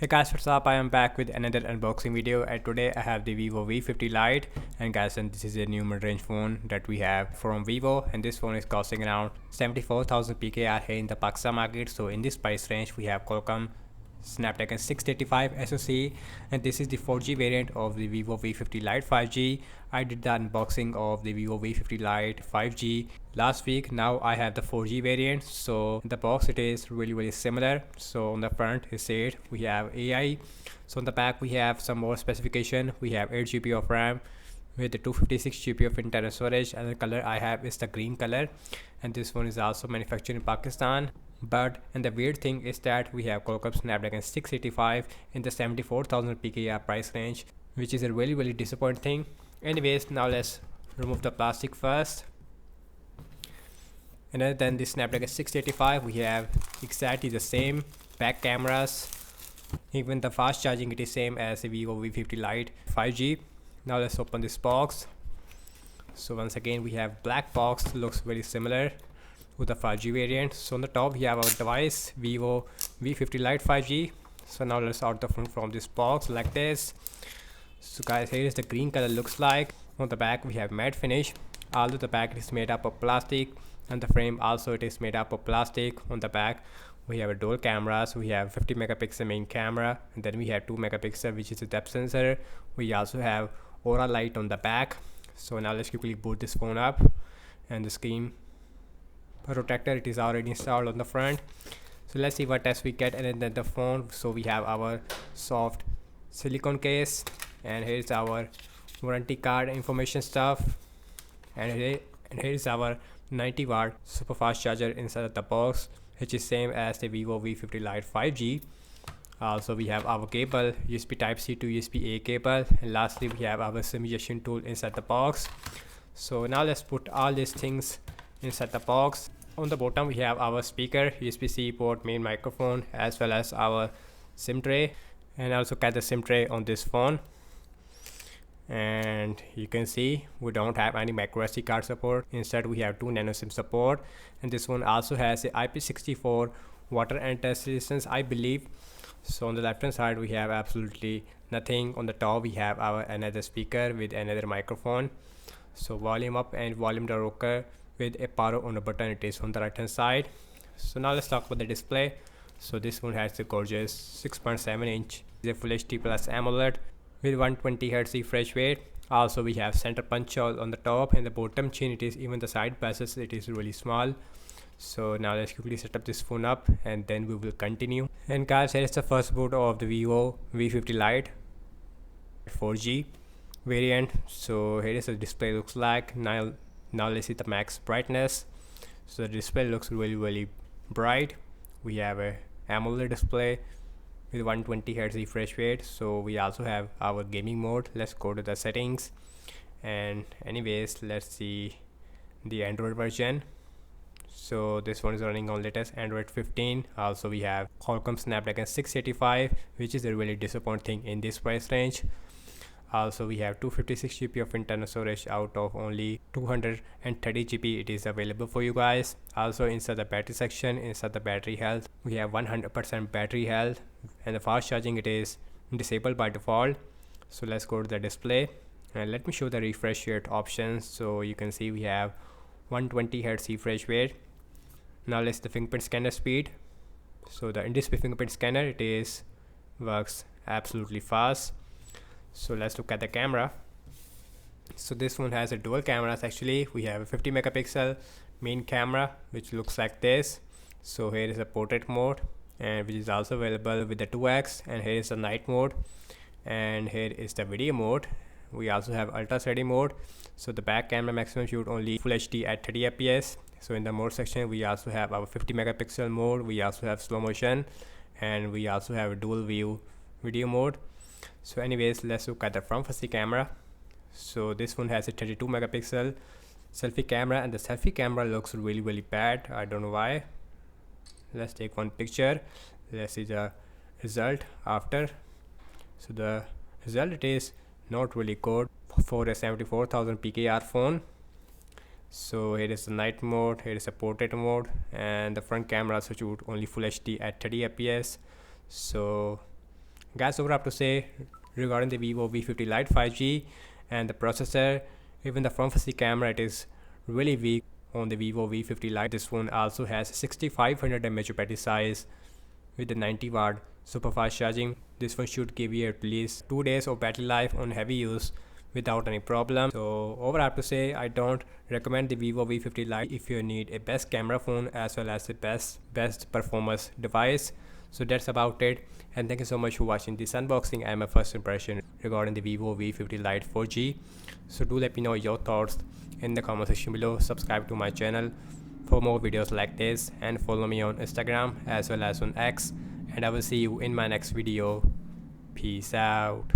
Hey guys, what's up? I am back with another unboxing video, and today I have the Vivo V50 Lite. And guys, and this is a new mid-range phone that we have from Vivo, and this phone is costing around 74,000 PKR here in the Pakistan market. So in this price range we have Qualcomm Snapdragon 685 SoC, and this is the 4G variant of the Vivo V50 Lite 5G. I did the unboxing of the Vivo V50 Lite 5G last week. Now I have the 4G variant. So in the box it is really similar. So on the front it said we have AI. So on the back we have some more specification. We have 8 GB of RAM with the 256 GB of internal storage, and the color I have is the green color, and this one is also manufactured in Pakistan. And the weird thing is that we have Qualcomm Snapdragon 685 in the 74,000 PKR price range, which is a really disappointing thing. Anyways, now let's remove the plastic first. And then the Snapdragon 685, we have exactly the same back cameras. Even the fast charging it is same as the Vivo V50 Lite 5G. Now let's open this box. So once again we have black box, looks very similar with the 5G variant. So on the top we have our device Vivo V50 Lite 5G. So now let's out the phone from this box like this. So guys, here is the green color looks like. On the back we have matte finish, although the back is made up of plastic, and the frame also it is made up of plastic. On the back we have a dual cameras. We have 50 megapixel main camera, and then we have 2 megapixel which is a depth sensor. We also have Aura light on the back. So now let's quickly boot this phone up, and the screen protector it is already installed on the front. So let's see what test we get. And then the phone, so we have our soft silicone case, and here's our warranty card information stuff, and here is our 90-watt super fast charger inside the box, which is same as the Vivo V50 Lite 5G. Also we have our cable, USB type C to USB A cable, and lastly we have our SIM injection tool inside the box. So now let's put all these things inside the box. On the bottom we have our speaker, USB-C port, main microphone, as well as our SIM tray, and also got the SIM tray on this phone. And you can see we don't have any micro SD card support. Instead we have 2 nano SIM support, and this one also has a IP64 water and dust resistance, I believe. So on the left hand side we have absolutely nothing. On the top we have our another speaker with another microphone. So volume up and volume down rocker with a power on the button, it is on the right hand side. So now let's talk about the display. So this one has a gorgeous 6.7 inch, the Full HD Plus AMOLED with 120Hz refresh rate. Also we have center punch hole on the top, and the bottom chin it is, even the side passes it is really small. So now let's quickly set up this phone up, and then we will continue. And guys, here is the first boot of the Vivo V50 Lite 4G variant. So here is the display looks like. Now let's see the max brightness. So the display looks really bright. We have a AMOLED display with 120Hz refresh rate. So we also have our gaming mode. Let's go to the settings, and anyways let's see the Android version. So this one is running on latest Android 15. Also we have Qualcomm Snapdragon 685, which is a really disappointing in this price range. Also we have 256 GB of internal storage out of only 230 GB it is available for you guys. Also inside the battery section, inside the battery health, we have 100% battery health, and the fast charging it is disabled by default. So let's go to the display, and let me show the refresh rate options. So you can see we have 120Hz refresh rate. Now let's the fingerprint scanner speed. So the in-display fingerprint scanner it is works absolutely fast. So let's look at the camera. So this one has a dual cameras. Actually we have a 50 megapixel main camera which looks like this. So here is a portrait mode, and which is also available with the 2x, and here is the night mode, and here is the video mode. We also have ultra steady mode. So the back camera maximum shoot only Full HD at 30 fps. So in the mode section we also have our 50 megapixel mode. We also have slow motion, and we also have a dual view video mode. So anyways, let's look at the front facing camera. So this one has a 32 megapixel selfie camera, and the selfie camera looks really bad. I don't know why. Let's take one picture. Let's see the result after. So the result it is not really good for a 74,000 PKR phone. So here is the night mode, here is a portrait mode, and the front camera also shoot only Full HD at 30 fps. So Guys, over I have to say regarding the Vivo V50 Lite 5G and the processor, even the front facing camera, it is really weak on the Vivo V50 Lite. This one also has 6500 mAh battery size with the 90-watt super fast charging. This one should give you at least 2 days of battery life on heavy use without any problem. So over I have to say I don't recommend the Vivo V50 Lite if you need a best camera phone as well as the best performance device. So that's about it, and thank you so much for watching this unboxing and my first impression regarding the Vivo V50 Lite 4G. So do let me know your thoughts in the comment section below. Subscribe to my channel for more videos like this, and follow me on Instagram as well as on X, and I will see you in my next video. Peace out.